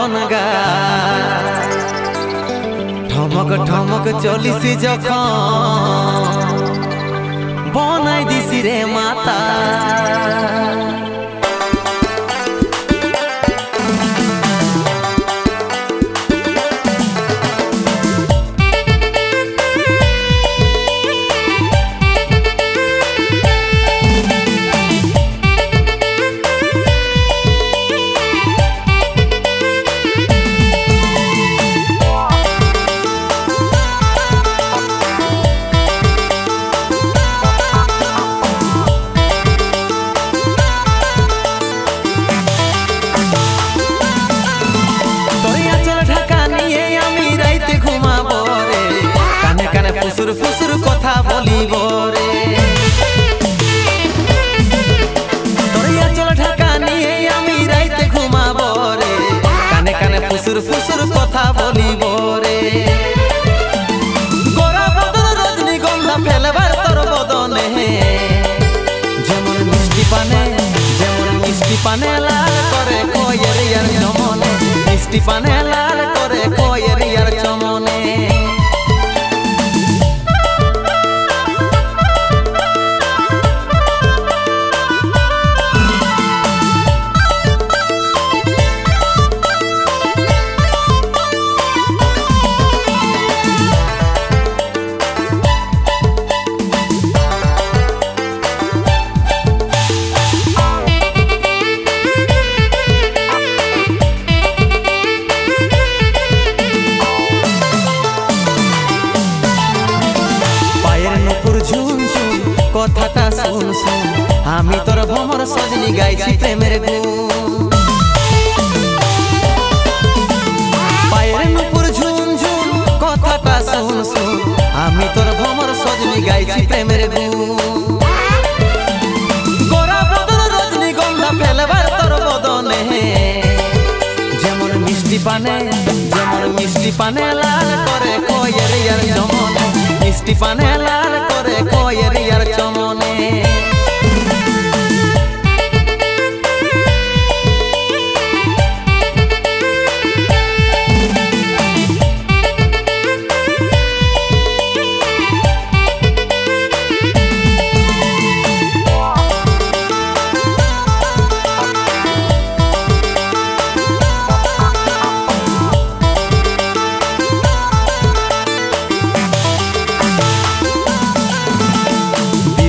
মদন গা ঠমক ঠমক চলিসি যখন বনাই দিছি রে মাতা ফুসুর ফুসুর কথা বলিব রে তোরিয়া চল ঢাকা নিয়ে আমি রাইতে ঘুমাব রে কানে কানে ফুসুর ফুসুর কথা বলিব রে গোরা বদন রজনীগন্ধা ফেলবার তোর বদনে যেমন মিষ্টি পানে লাল করে কয়ের ইয়ার চমনে মিষ্টি পানে লাল করে কয়ের ইয়ার চমনে কথাটা শুন শুন আমি তোর ভ্রমর সজনী গাইছি প্রেমের গুণ পায়ের নুপুর ঝুন ঝুন কথাটা শুন শুন আমি তোর ভ্রমর সজনী গাইছি প্রেমের গুণ গোরা বদন রজনীগন্ধা ফেলবার তোর বদনে যেমন মিষ্টি পানে লাল করে কয়ের ইয়ার চমনে মিষ্টি পানে লাল করে কয়ের ইয়ার চমনে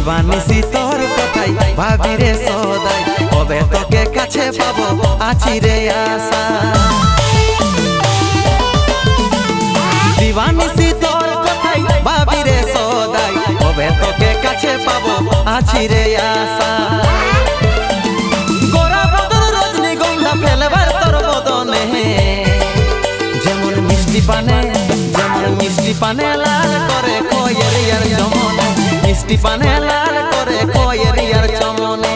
দিবানিসি তোর কথাই ভাবি রে সদাই কবে তোকে কাছে পাবো আছি রে আশা দিবানিসি তোর কথাই ভাবি রে সদাই কবে তোকে কাছে পাবো আছি রে আশা গোরা বদন রজনীগন্ধা ফেলবার তোর বদনে যেমন মিষ্টি পানে লাল করে কয়ের ইয়ার চমনে মিষ্টি পানে লাল করে কয়ের ইয়ার চমনে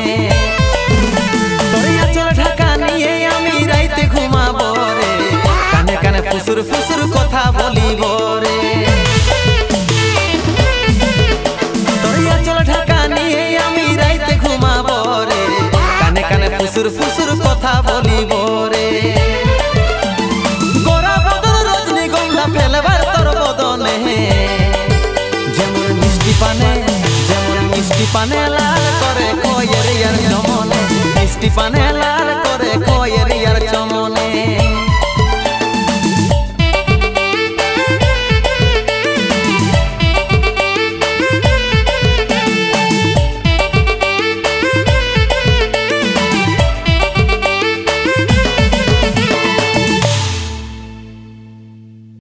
তোরিয়া চল ঢাকা নিয়ে আমি রাইতে ঘুমাব রে কানে কানে ফুসুর ফুসুর কথা বলিব রে তোরিয়া চল ঢাকা নিয়ে আমি রাইতে ঘুমাব রে কানে কানে ফুসুর ফুসুর কথা বলিব রে গোরা বদন রজনীগন্ধা ফেলবার তোর বদনে যেমন মিষ্টি পানে লাল করে কয়ের ইয়ার চমনে মিষ্টি পানে লাল